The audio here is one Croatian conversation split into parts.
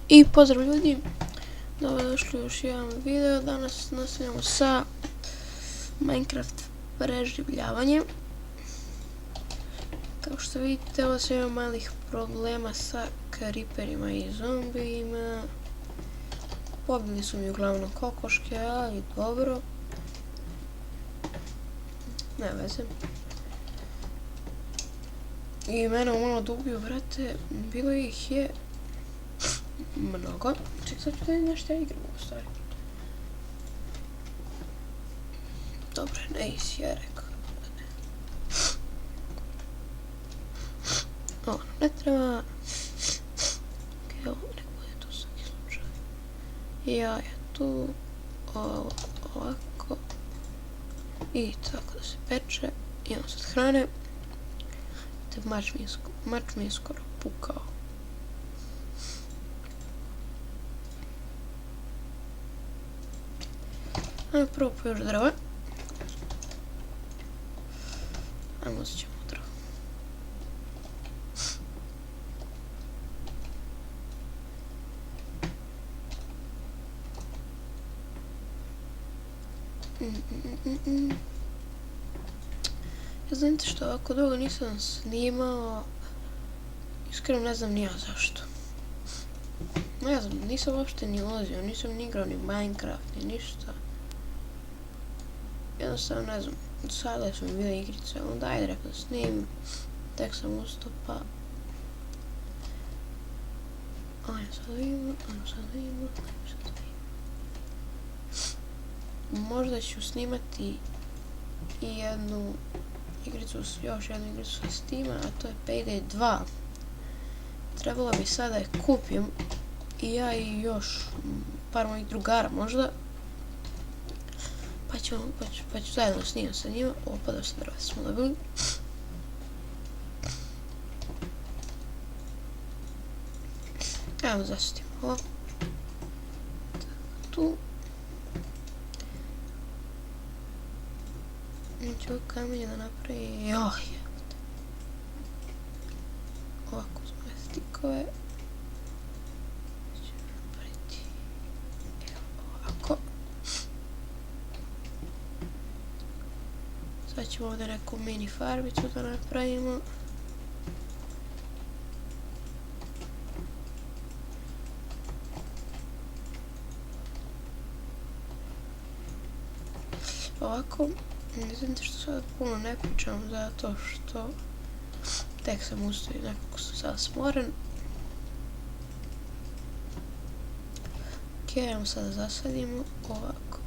I pozdrav ljudi, dobrodošli u još jedan video. Danas nastavljamo sa Minecraft preživljavanjem. Kao što vidite, ovo se ima malih problema sa creeperima i zombijima. Pobili su mi uglavnom kokoške, ali dobro. Ne veze. I mene malo da ubiju, vrate, bilo ih je mnogo. Ček, sad ću da vidim nešto ja igram u stvari. Dobre, ne isi ja rekao. Ovo ne treba. Ok, ovo ne bude tu svaki slučaj. Jaja tu. Ovo ovako. I tako da se peče. Imam sad hrane. Mač mi je skoro pukao. Ajmo prvo po još drva. Ajmo uzet ćemo drva. Ja znate što, ovako dugo nisam snimao. Iskreno ne znam ni ja zašto. Ne znam, nisam uopšte ni ulazio, nisam ni igrao ni Minecraft, ni ništa. Jednostavno ne znam, sada su mi bile igrice, onda ajde rekao da snimim. Tek sam ustao pa... Ajmo sad vidimo. Možda ću snimati i jednu igricu, još jednu igricu sa Steama, a to je ep2. Trebalo bi sada je kupim i ja i još par mojih drugara možda. Pa ću zajedno snimati sa njima. Opa, da se drva smo dobili. Ajmo zasutimo ovo. Tu. Neću ovo kamenje da napravi. Joj. Ovako uzme stikove. Ću napraviti. Ovako. Sad ćemo ovdje neku mini farbicu da napravimo. Ovako. Ne znate što sad puno ne pričam zato što tek sam ustao i nekako sam sad smoren. Ok, ajmo sad da zasadimo ovako.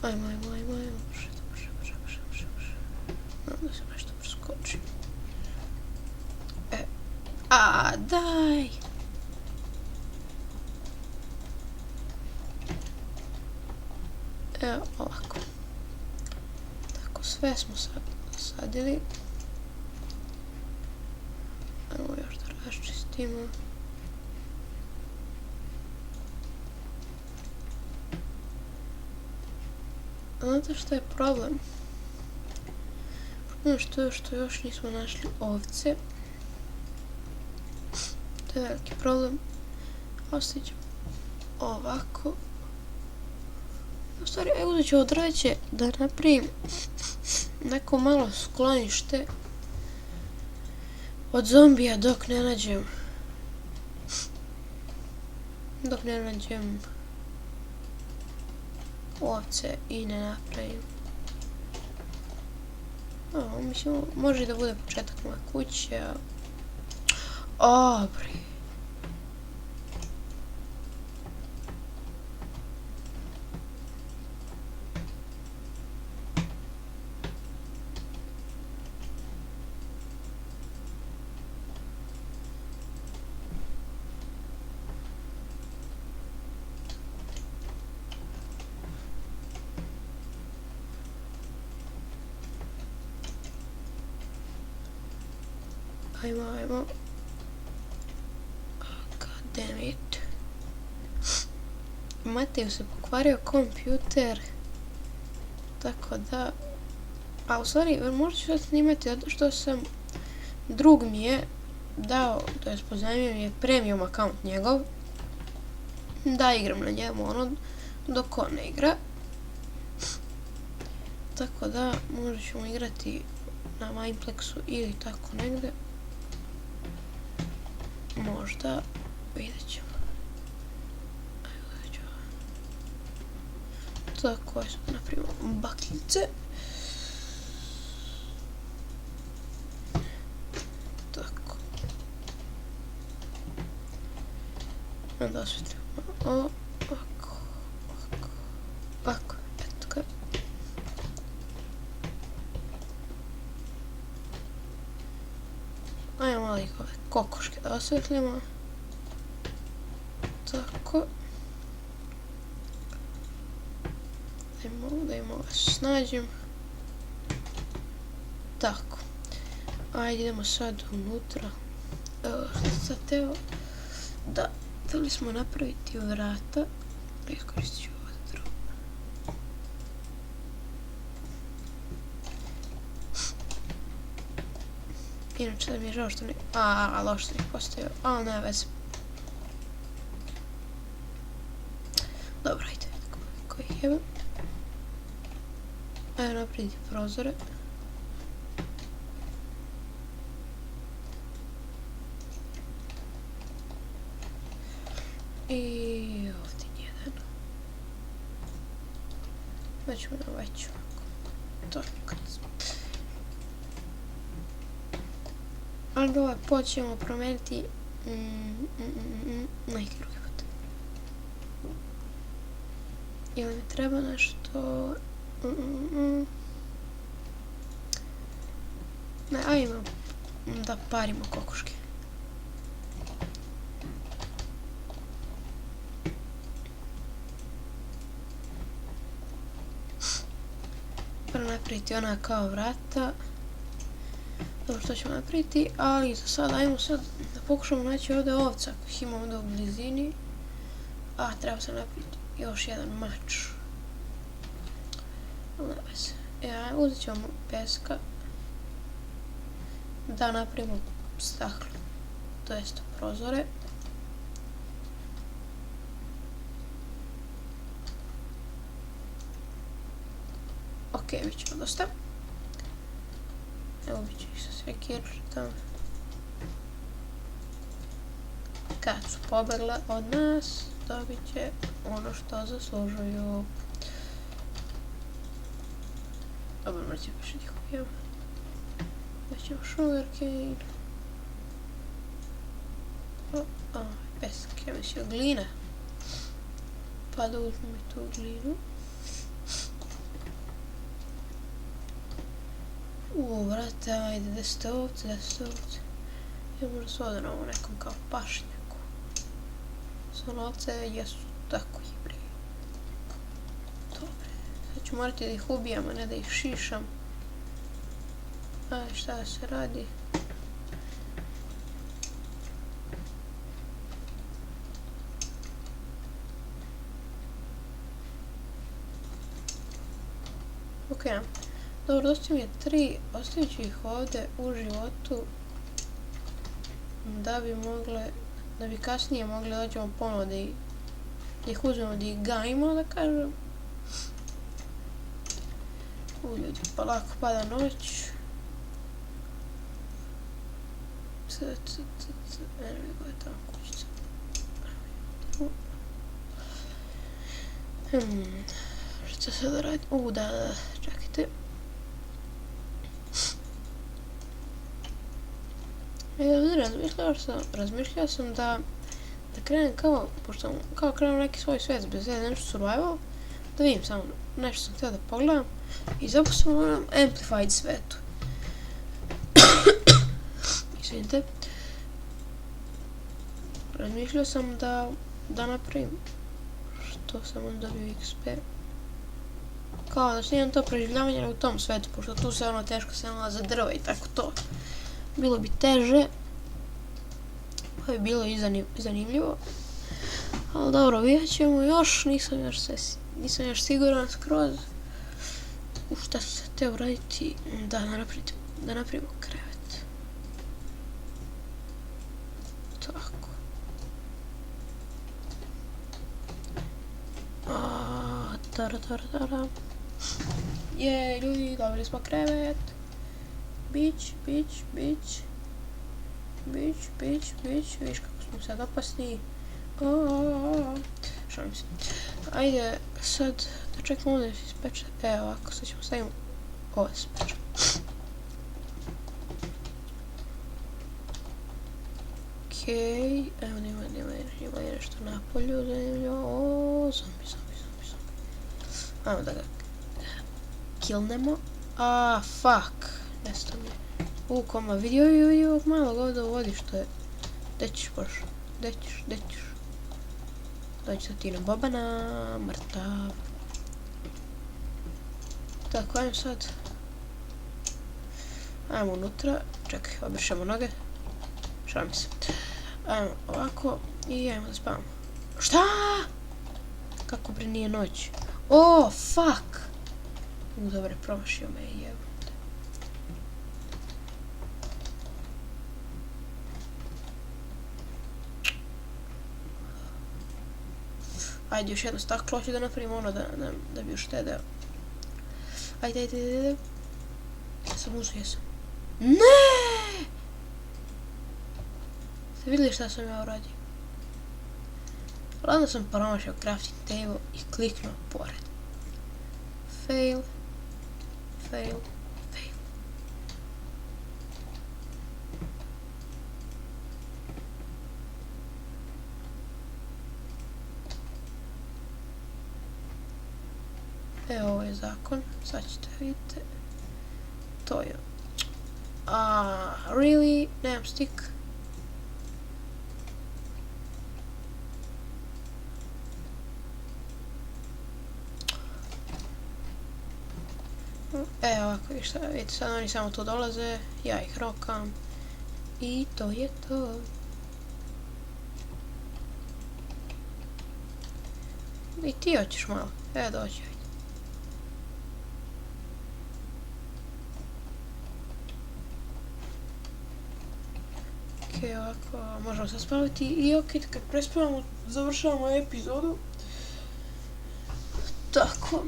Ajmo. Brže. Znam da se nešto preskočim. Daj! Evo ovako. Tako, sve smo sad sadili. Ajmo još da raščistimo. Znate što je problem? Problem što još nismo našli ovce. To je veliki problem. Ostavit ćemo ovako. U stvari, uzet ću ovo drveće da napravim neko malo sklonište od zombija dok ne nađem ovce i ne napravim. Mislim, može da bude početak moje kuće. Bre. Ajmo. God damn it. Mateju se pokvario kompjuter. Tako da... A u stvari, možda ću sad snimati zato što sam Drug mi je dao, to je pozajmio mi je premium account njegov, da igram na njemu ono dok on ne igra. Tako da možda ćemo igrati na Mineplexu ili tako negde. Možda, vidjet ćemo. Tako je, napravimo bakljice. Tako. Onda osvetljamo ovako, ovako, eto ga. Ajmo malo ih ove kokoške da osvetljamo. Tako. Da im ovo snađem. Tako. Ajde, idemo sad unutra. Sad evo da htjeli smo napraviti vrata. Iskoristit ću ovo drugo. Inače da mi je žao što ne... loš sam ih postavio, ali nema veze. Dobro, ajde. Koji ih jebe. Ajde napraviti prozore. I ovdje jedan. Daćemo na veću. Toliko. Ali ovaj pod ćemo promeniti neki drugi put. Ili mi treba nešto... Ne, ajmo da parimo kokoške. Prvo napraviti ona kao vrata. Dobro, to ćemo napraviti, ali za sad ajmo sad da pokušamo naći ovdje ovca ako ih ima ovdje u blizini. Treba se napraviti još jedan mač. Uzet ćemo peska da napravimo staklo, to jest prozore. Ok, bit ćemo dosta. Evo bit ću ih sa sve kirčitom. Kad su pobegle od nas, dobit će ono što zaslužuju. Dobro, mrće više njih ubijem. Daćemo sugarcane. Pesak, ja mislio glina. Pa da uzmemo i tu glinu. Vrate, ajde, gde ste ovce, gde ste ovce. Ja možda se ovdje na ovom nekom kao pašnjaku. Sve ovce jesu tako jebri. Dobre, sad ću morati da ih ubijam, a ne da ih šišam. Ajde, šta da se radi? Ok, dobro, dosta mi je 3, ostavit ću ih ovdje u životu da bi kasnije mogli dođemo ponovo da ih uzmemo, da ih gajimo, da kažem. Ljudi, pa lako pada noć. Nego je tamo kućica. Što sada radim? Da, čekajte. Razmišljao sam da krenem pošto kao krenem neki svoj svet bez nešto survival, da vidim samo nešto sam htio da pogledam i zapravo sam onom amplified svetu. Izvinite. Razmišljao sam da napravim što sam onda dobio XP. Kao da snimam to preživljavanje u tom svetu, pošto tu se ono teško se nalaze drva i tako to. Bilo bi teže. Pa je bilo i zanimljivo. Ali dobro, vidjet ćemo još, nisam još siguran skroz u šta se hteo uraditi da napravimo krevet. Je, ljudi, dobili smo krevet. Bić. Viš kako smo sad opasni. Šalim se. Ajde, sad da čekamo ovdje da se ispeče. Evo ovako, sad ćemo stavimo ovo da se ispeče. Okej, evo nema nešto na polju, zanimljivo. Zombi. Ajmo da ga killnemo. Fuck. Nestao mi je. Koma, vidio ovog malog ovdje u vodi što je. Gde ćeš, Bož? Gde ćeš? Dođi sad ti na Bobana, mrtav. Tako, ajmo sad. Ajmo unutra. Čekaj, obrišemo noge. Šalim se. Ajmo ovako i ajmo da spavamo. Šta? Kako bre nije noć? Fuck! Dobre, promašio me i evo. Ajde, još jedno staklo, hoću da napravim ono da bi uštedeo. Ajde. Sam uzeo, jesam. Ne! Ste vidjeli šta sam ja uradio? Ladno sam promašio crafting table i kliknuo pored. Fail. Evo, ovo je zakon, sad ćete vidjeti. To je. Really? Nemam stick. Evo ovako, vidite, sad oni samo tu dolaze, ja ih rokam. I to je to. I ti hoćeš malo, evo dođi, ajde. Okej, ovako, možemo se spaviti i okej, kad prespavamo, završavamo epizodu. Tako.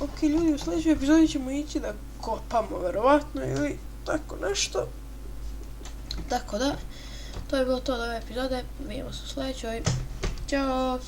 Ok, ljudi, u sljedećoj epizodi ćemo ići da kopamo, verovatno, ili tako nešto. Tako da, to je bilo to od ove epizode. Vidimo se u sljedećoj. Ćao!